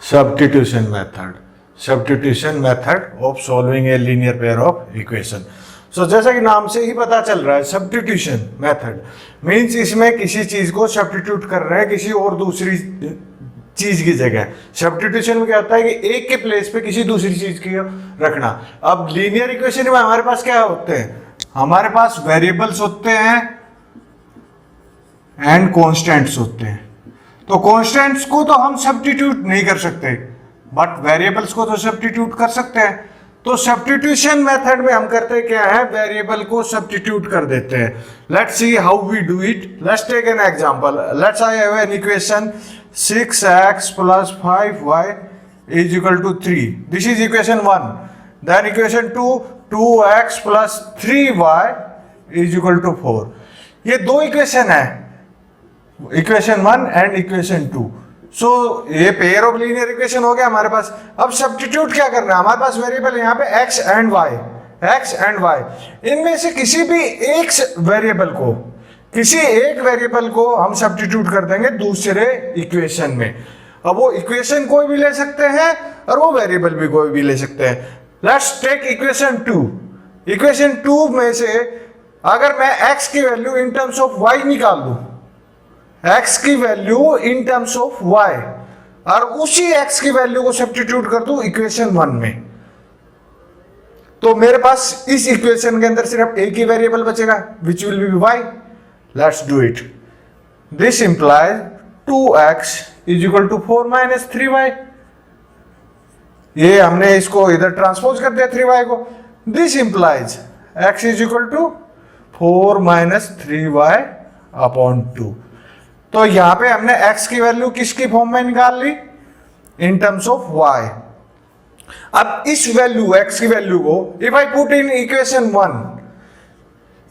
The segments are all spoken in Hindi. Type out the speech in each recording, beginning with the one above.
Substitution method of solving a linear pair of equation. So जैसा कि नाम से ही पता चल रहा है, सब्स्टिट्यूशन मेथड मीन्स इसमें किसी चीज को सब्स्टिट्यूट कर रहे हैं किसी और दूसरी चीज की जगह। सब्स्टिट्यूशन में क्या होता है कि एक के प्लेस पे किसी दूसरी चीज की रखना। अब लीनियर इक्वेशन में हमारे पास क्या होते हैं, हमारे पास वेरिएबल्स होते हैं एंड कॉन्स्टेंट्स होते हैं। तो कॉन्स्टेंट्स को तो हम सब्स्टिट्यूट नहीं कर सकते, बट वेरिएबल्स को तो सब्स्टिट्यूट कर सकते हैं। तो सब्स्टिट्यूशन मेथड में हम करते क्या है, वेरिएबल को सब्स्टिट्यूट कर देते हैं। Let's see how we do it. Let's take an example. Let's I have an equation 6x plus 5y is equal to 3. This is equation 1. Then equation 2, 2x plus 3y is equal to 4. ये दो इक्वेशन है, इक्वेशन 1 एंड इक्वेशन 2। सो ये पेयर ऑफ लीनियर इक्वेशन हो गया हमारे पास। अब सब्स्टिट्यूट क्या करना है, हमारे पास वेरिएबल है यहाँ पे x एंड y। इनमें से किसी भी एक वेरिएबल को, किसी एक वेरिएबल को हम सब्स्टिट्यूट कर देंगे दूसरे इक्वेशन में। अब वो इक्वेशन कोई भी ले सकते हैं और वो वेरिएबल भी कोई भी ले सकते हैं। Let's take equation 2। इक्वेशन 2 में से अगर मैं x की value in terms of y निकाल दूं, x की value in terms of y, और उसी x की वैल्यू को सब्स्टिट्यूट कर दूं इक्वेशन 1 में, तो मेरे पास इस इक्वेशन के अंदर सिर्फ एक ही वेरिएबल बचेगा, which will be y। Let's do it. This implies 2x is equal to 4 minus 3y. ये हमने इसको इधर ट्रांसपोज कर दिया 3y को। This implies x is equal to 4 minus 3y upon 2. तो यहां पे हमने x की वैल्यू किसकी फॉर्म में निकाल ली, इन टर्म्स ऑफ y। अब इस वैल्यू x की वैल्यू को if I put in equation 1,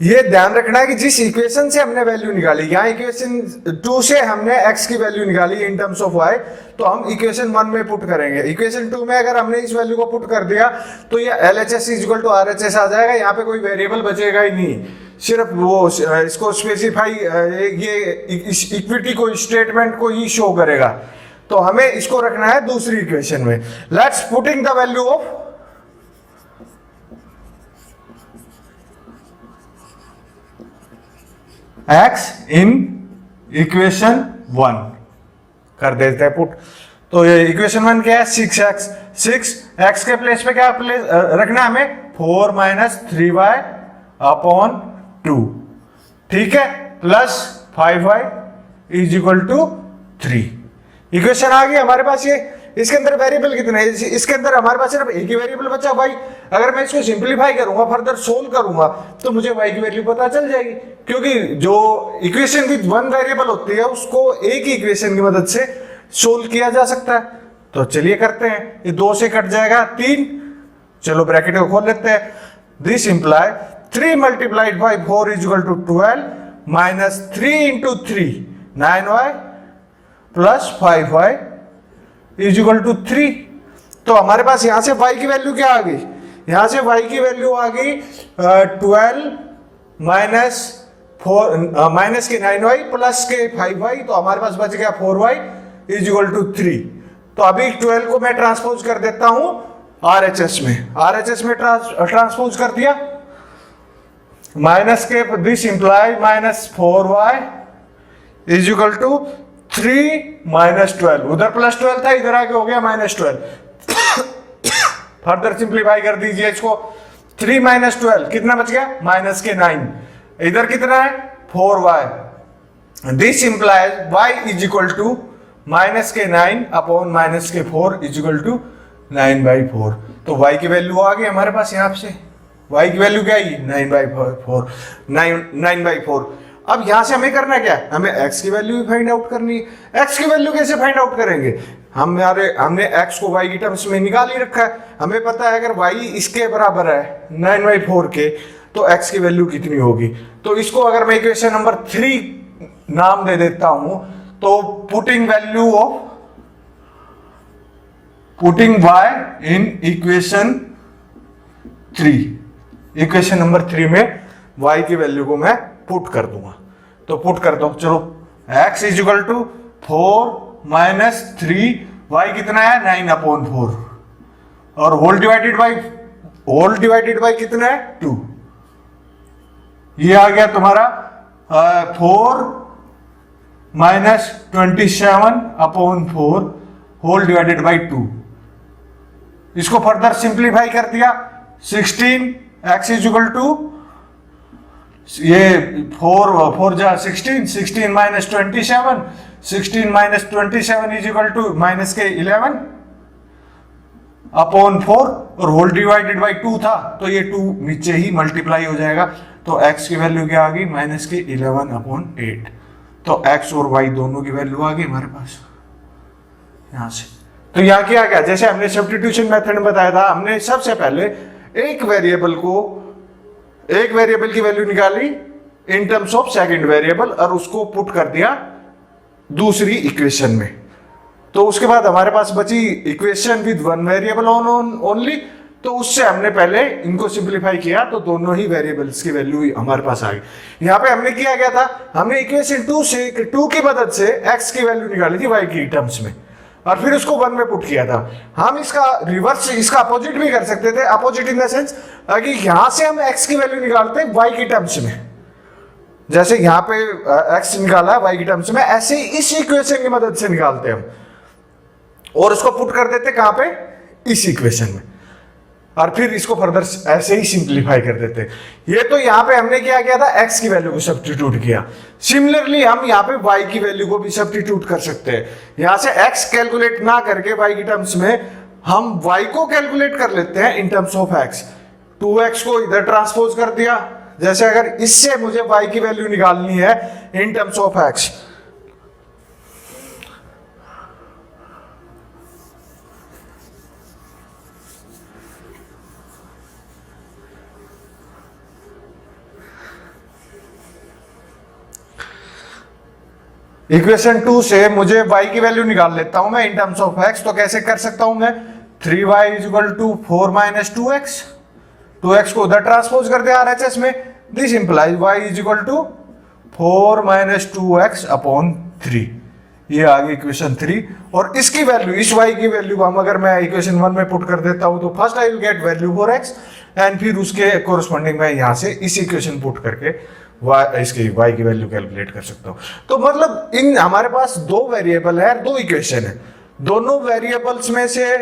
ये ध्यान रखना है कि जिस इक्वेशन से हमने वैल्यू निकाली, यहाँ इक्वेशन 2 से हमने x की वैल्यू निकाली इन टर्म्स ऑफ y, तो हम इक्वेशन 1 में पुट करेंगे। इक्वेशन 2 में अगर हमने इस वैल्यू को पुट कर दिया तो ये LHS इक्वल टू RHS आ जाएगा। यहाँ पे कोई वेरिएबल बचेगा ही नहीं, सिर्फ वो इसको स्पेसिफाई, ये इक्विटी को, स्टेटमेंट को ही शो करेगा। तो हमें इसको रखना है दूसरी इक्वेशन में। Let's putting the value of x in equation 1 कर देते हैं पुट। तो ये इक्वेशन 1 क्या है, 6x। 6x के प्लेस पे क्या प्लेस रखना है हमें, 4 माइनस 3y अपॉन 2, ठीक है, plus 5y is equal to 3। Equation आ गई हमारे पास। ये इसके अंदर वेरिएबल कितने हैं, इसके अंदर हमारे पास सिर्फ एक ही वेरिएबल बचा y। अगर मैं इसको सिंपलीफाई करूंगा, फर्दर सोल्व करूंगा, तो मुझे y की वैल्यू पता चल जाएगी, क्योंकि जो इक्वेशन विद वन वेरिएबल होती है उसको एक ही इक्वेशन की मदद से सोल्व किया जा सकता है। तो चलिए करते हैं। ये 2 से कट जाएगा 3, चलो ब्रैकेट को खोल लेते हैं। This imply 3 multiplied by 4 is equal to 12 minus 3 into 3 9y plus 5y is equal to 3। तो हमारे पास यहां से y की वैल्यू क्या आ गई, यहां से y की वैल्यू आ गई 12 माइनस 4 माइनस के 9y प्लस के 5y, तो हमारे पास बच गया 4y इज इक्वल टू 3। तो अभी 12 को मैं ट्रांसपोज कर देता हूं RHS में। RHS में ट्रांसपोज कर दिया, माइनस के this imply minus 4y is equal to 3 minus 12, उधर प्लस 12 था, इधर आके हो गया माइनस 12। फर्दर सिंप्लीफाई कर दीजिए इसको। 3 माइनस 12 कितना बच गया, माइनस के 9, इधर कितना है 4y। This implies y is equal to minus के 9 अपॉन माइनस के 4 इज इक्वल टू 9/4। तो y की वैल्यू आ गई हमारे पास। यहाँ से y की वैल्यू क्या आई, 9/4। अब यहां से हमें करना क्या है, हमें x की वैल्यू भी फाइंड आउट करनी है। x की वैल्यू कैसे फाइंड आउट करेंगे, हमने x को y की टर्म्स में निकाल ही रखा है। हमें पता है अगर y इसके बराबर है 9/4 के, तो x की वैल्यू कितनी होगी। तो इसको अगर मैं इक्वेशन नंबर 3 नाम दे देता हूं, तो putting value of putting y in equation 3, equation number 3 में y की वैल्यू को मैं पुट कर दूंगा। तो पुट कर दो, चलो x is equal to 4 minus 3 y कितना है 9/4 और होल डिवाइडेड बाई कितना है 2। ये आ गया तुम्हारा 4 माइनस 27/4 होल डिवाइडेड बाई 2। इसको फर्दर सिंप्लीफाई कर दिया 16x इज इक्वल टू ये 4 जा 16 minus 27 16 minus 27 is equal to minus के 11/4 और होल डिवाइडेड बाई 2 था तो ये 2 नीचे ही मल्टीप्लाई हो जाएगा तो x की वैल्यू क्या आ गई माइनस के 11/8। तो x और y दोनों की वैल्यू आ गई हमारे पास यहां से। तो यहां क्या क्या जैसे हमने सब्स्टिट्यूशन मेथड में बताया था, हमने सबसे पहले एक वेरिएबल की वैल्यू निकाली in terms of second variable और उसको पुट कर दिया दूसरी इक्वेशन में। तो उसके बाद हमारे पास बची equation with one variable only, तो उससे हमने पहले इनको सिंप्लीफाई किया तो दोनों ही वेरिएबल्स की वैल्यू हमारे पास आ गई। यहाँ पे हमने किया गया था, हमने इक्वेशन 2 की मदद से x की वैल्यू निकाली थी y की टर्म्स में और फिर उसको 1 में पुट किया था। हम इसका रिवर्स इसका अपोजिट भी कर सकते थे, अपोजिट इन द सेंस कि यहां से हम x की वैल्यू निकालते हैं y की टर्म्स में, जैसे यहां पे x निकाला है y की टर्म्स में, ऐसे ही इस इक्वेशन की मदद से निकालते हैं हम और उसको पुट कर देते कहां पे इस इक्वेशन में और फिर इसको फर्दर ऐसे ही सिंप्लीफाई कर देते। ये तो यहाँ पे हमने क्या किया था x की वैल्यू को सब्स्टिट्यूट किया। सिमिलरली हम यहाँ पे y की वैल्यू को भी सब्स्टिट्यूट कर सकते हैं। यहाँ से x कैलकुलेट ना करके y की टर्म्स में हम y को कैलकुलेट कर लेते हैं in terms of x। 2x को इधर ट्रांसपोज कर दिया, जैसे अगर इससे मुझे y की वैल्यू निकालनी है in terms of x, equation 2 से मुझे y की वैल्यू निकाल लेता हूं मैं इन टर्म्स ऑफ x। तो कैसे कर सकता हूं मैं 3y is equal to 4 minus 2x को उधर ट्रांसपोज कर दिया RHS में, this implies y is equal to 4 minus 2x upon 3। ये आ गई इक्वेशन 3 और इसकी वैल्यू इस y की वैल्यू को हम अगर मैं इक्वेशन 1 में पुट कर देता हूं तो first I will get value for x and फिर उसके कोरस्पॉन्डिंग में यहां से इस इक्वेशन पुट करके इसकी y की वैल्यू कैलकुलेट कर सकता हूं। तो मतलब इन हमारे पास दो वेरिएबल है, दो इक्वेशन है, दोनों वेरिएबल्स में से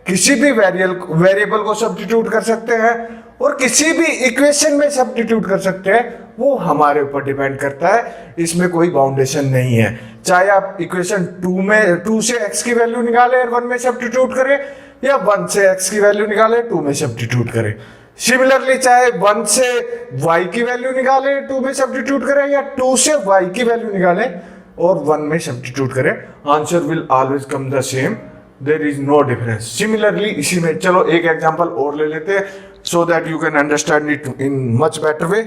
किसी भी वेरिएबल को सब्स्टिट्यूट कर सकते हैं और किसी भी इक्वेशन में सब्स्टिट्यूट कर सकते हैं, वो हमारे ऊपर डिपेंड करता है, इसमें कोई बाउंडेशन नहीं है। चाहे आप इक्वेशन 2 से x की वैल्यू निकाले और 1 में सब्स्टिट्यूट करें या 1 से x की वैल्यू निकाले 2 में सब्स्टिट्यूट करें। सिमिलरली चाहे 1 से y की वैल्यू निकाले 2 में सब्स्टिट्यूट करें या 2 से y की वैल्यू निकाले और 1 में सब्स्टिट्यूट करें, answer will always come the same, there is no difference. Similarly इसी में चलो एक एग्जांपल और ले लेते हैं so that you can understand it in much better way.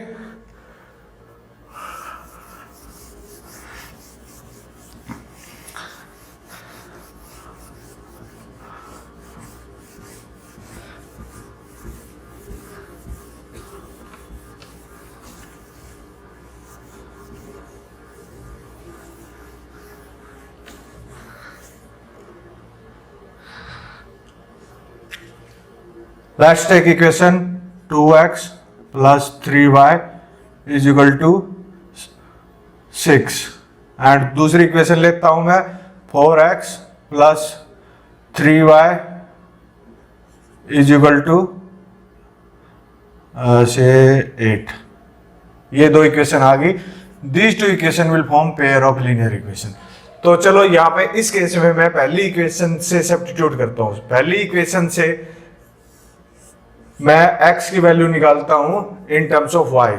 Let's take equation 2x plus 3y is equal to 6 and दूसरी इक्वेशन लेता हूं मैं 4x plus 3y is equal to say 8। ये दो इक्वेशन आ गई। These two equation will form pair of linear equation। तो चलो यहाँ पे इस केस में मैं पहली इक्वेशन से सब्स्टिट्यूट करता हूं। पहली इक्वेशन से मैं x की वैल्यू निकालता हूं इन टर्म्स ऑफ y।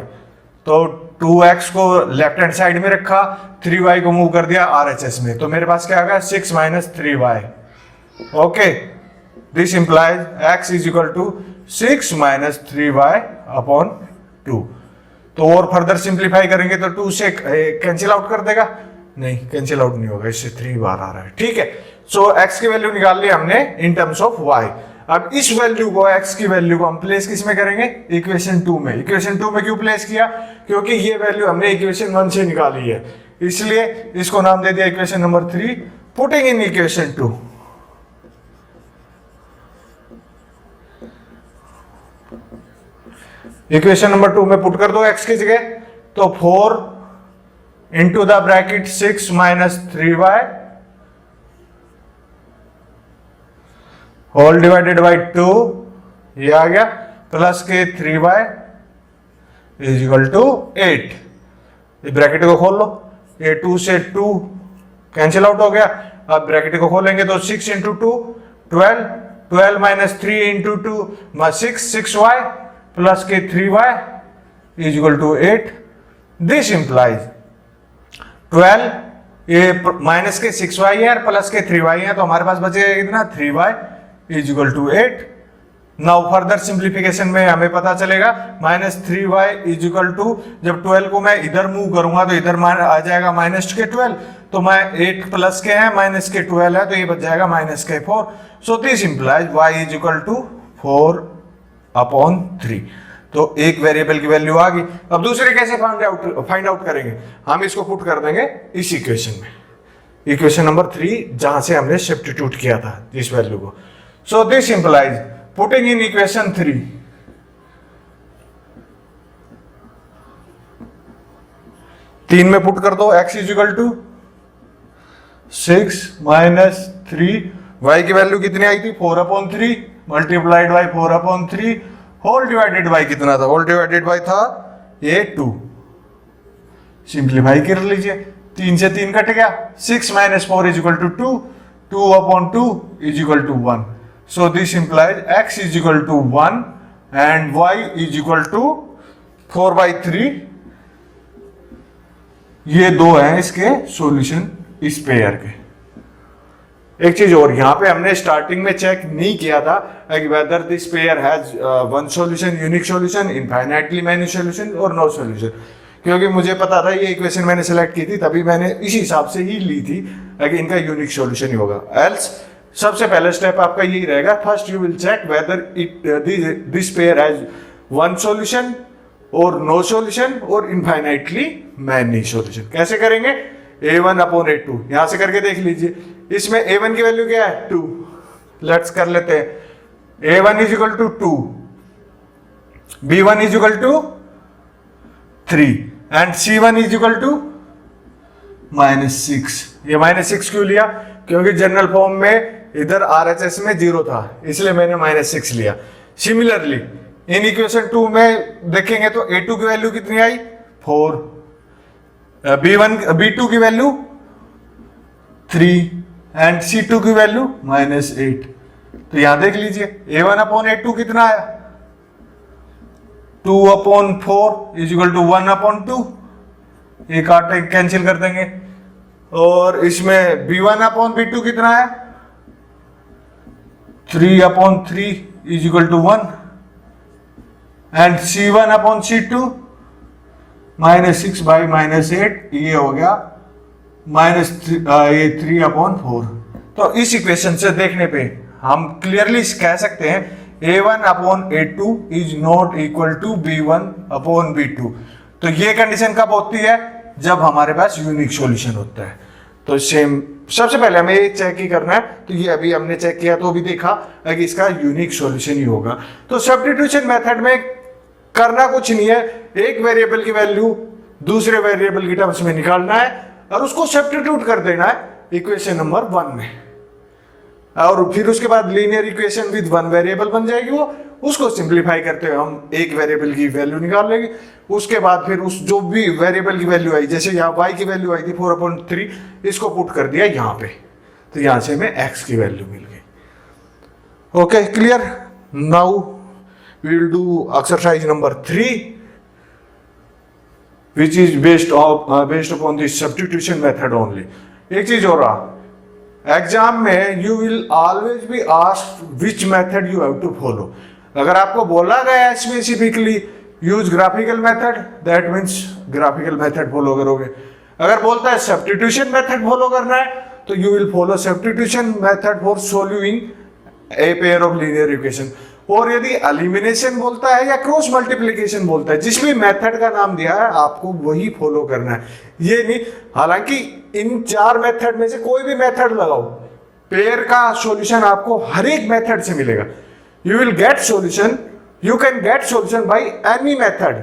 तो 2x को लेफ्ट हैंड साइड में रखा, 3y को मूव कर दिया RHS में, तो मेरे पास क्या आ गया 6 minus 3y। Okay, this implies x is equal to 6 minus 3y upon 2। तो और फर्दर सिंप्लीफाई करेंगे तो 2 से कैंसिल आउट कर देगा, नहीं कैंसिल आउट नहीं होगा, इससे 3 बार आ रहा है। ठीक है, सो x की वैल्यू निकाल ली हमने इन टर्म्स ऑफ y। अब इस वैल्यू को x की वैल्यू को हम प्लेस किस में करेंगे इक्वेशन 2 में। इक्वेशन 2 में क्यों प्लेस किया, क्योंकि ये वैल्यू हमने इक्वेशन 1 से निकाली है, इसलिए इसको नाम दे दिया equation number 3। Putting in equation 2 equation number 2 में पुट कर दो x की जगह, तो 4 into the bracket 6 minus 3y whole divided by 2, ये आ गया, प्लस के 3y इज इक्वल टू 8। इस ब्रैकेट को खोल लो, ये 2 से 2 कैंसिल आउट हो गया। अब ब्रैकेट को खोलेंगे तो 6 into 2 12, 12 minus 3 into 2 6y plus के 3y is equal to 8। This implies 12 ये माइनस के 6y है प्लस के 3y है, तो हमारे पास बचेगा कितना 3y is equal to 8। Now further simplification में हमें पता चलेगा minus 3y is equal to, जब 12 को मैं इधर मूव करूंगा तो इधर आ जाएगा माइनस के 12, तो मैं 8 प्लस के हैं माइनस के 12 है, तो ये बच जाएगा माइनस के 4। So this implies y is equal to 4/3। तो एक वेरिएबल की वैल्यू आ गई। अब दूसरे कैसे फाइंड आउट करेंगे, हम इसको पुट कर देंगे इस इक्वेशन में, इक्वेशन नंबर 3 जहां से हमने सब्स्टिट्यूट किया था इस वैल्यू को। So this implies putting in equation 3, तीन में पुट कर दो x is equal to 6 minus 3, y की वैल्यू कितनी आई थी 4/3 multiplied by 4/3 whole divided by कितना था, होल डिवाइडेड बाई था ये 2। सिंप्लीफाई कर लीजिए, 3 से 3 कट गया, 6 minus 4 is equal to 2, 2/2 is equal to 1। So this implies x is equal to 1 and y is equal to 4/3। ये दो हैं इसके सॉल्यूशन इस पेयर के। एक चीज और, यहां पे हमने स्टार्टिंग में चेक नहीं किया था whether this pair has one solution, unique solution, infinitely many solution और नो सॉल्यूशन, क्योंकि मुझे पता था ये इक्वेशन मैंने सेलेक्ट की थी, तभी मैंने इसी हिसाब से ही ली थी कि इनका यूनिक सॉल्यूशन ही होगा। एल्स सबसे पहले स्टेप आपका यही रहेगा, first you will check whether it this pair has one solution और नो सॉल्यूशन और इनफाइनाइटली मैनी सॉल्यूशन। कैसे करेंगे, a1/a2 यहां से करके देख लीजिए। इसमें a1 की वैल्यू क्या है 2, लेट्स कर लेते हैं a1 is equal to 2, b1 is equal to 3 and c1 is equal to -6। ये -6 क्यों लिया, क्योंकि जनरल फॉर्म में इधर RHS में 0 था, इसलिए मैंने -6 लिया। सिमिलरली इन इक्वेशन 2 में देखेंगे तो a2 की वैल्यू कितनी आई 4, b2 की वैल्यू 3 एंड c2 की वैल्यू -8। तो यहां देख लीजिए a1/a2 कितना आया 2/4 इज इक्वल टू 1/2, एक आठ कैंसिल कर देंगे। और इसमें b1/b2 कितना है 3/3 is equal to 1 and c1/c2 -6 by -8, ये हो गया -3/4। तो इस इक्वेशन से देखने पे हम क्लियरली कह सकते हैं a1/a2 is not equal to b1/b2। तो ये कंडीशन कब होती है, जब हमारे पास यूनिक सॉल्यूशन होता है। तो सेम सबसे पहले हमें ये चेक ही करना है, तो ये अभी हमने चेक किया तो भी देखा कि इसका यूनिक सॉल्यूशन ही होगा। तो सब्स्टिट्यूशन मेथड में करना कुछ नहीं है, एक वेरिएबल की वैल्यू दूसरे वेरिएबल की टर्म्स में निकालना है और उसको सब्स्टिट्यूट कर देना है इक्वेशन नंबर 1 में, और फिर उसके बाद linear equation with one variable बन जाएगी। वो उसको सिंप्लीफाई करते हुए हम एक वेरिएबल की वैल्यू निकाल लेंगे। उसके बाद फिर उस जो भी वेरिएबल की वैल्यू आई, जैसे यहाँ y की वैल्यू आई थी 4/3, इसको पुट कर दिया यहाँ पे, तो यहां से हमें x की वैल्यू मिल गई। Okay, clear. Now we will do exercise number 3 which is based upon the substitution method only। एक चीज हो रहा, एग्जाम में you will always be asked which method you have to follow। अगर आपको बोला गया है specifically use graphical method, that means graphical method follow करोगे। अगर बोलता है सब्स्टिट्यूशन मेथड फॉलो करना है, तो you will follow substitution method for solving a pair of linear equation. और यदि एलिमिनेशन बोलता है या क्रॉस मल्टीप्लिकेशन बोलता है, जिस भी मेथड का नाम दिया है आपको वही फॉलो करना है। ये नहीं, हालांकि इन 4 मेथड में से कोई भी मेथड लगाओ, पेयर का सॉल्यूशन आपको हर एक मेथड से मिलेगा। You will get solution you can get solution by any method,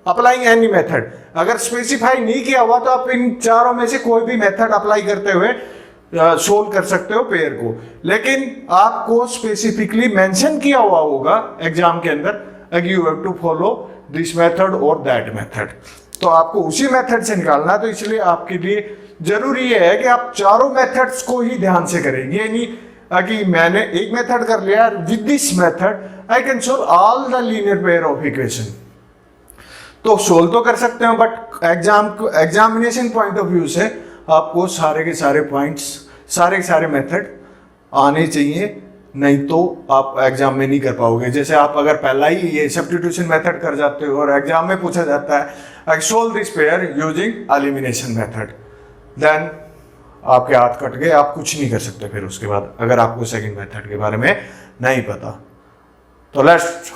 applying any method. अगर स्पेसिफाई नहीं किया हुआ तो आप इन चारों में से कोई भी मेथड अप्लाई करते हुए सोल्व कर सकते हो पेयर को, लेकिन आपको स्पेसिफिकली मेंशन किया हुआ होगा एग्जाम के अंदर you have to follow this method और दैट मेथड, तो आपको उसी मेथड से निकालना है। तो इसलिए आपके लिए जरूरी है कि आप चारों मेथड्स को ही ध्यान से करें। ये नहीं कि मैंने एक मेथड कर लिया, with this method I can solve all the linear pair of equation. तो सोल्व तो कर सकते हो, but examination point of view से आपको सारे के सारे पॉइंट्स, सारे के सारे मेथड आने चाहिए, नहीं तो आप एग्जाम में नहीं कर पाओगे। जैसे आप अगर पहला ही ये सब्स्टिट्यूशन मेथड कर जाते हो और एग्जाम में पूछा जाता है I solve this pair using elimination method, then आपके हाथ कट गए, आप कुछ नहीं कर सकते फिर उसके बाद, अगर आपको सेकंड मेथड के बारे में नहीं पता। तो लेट्स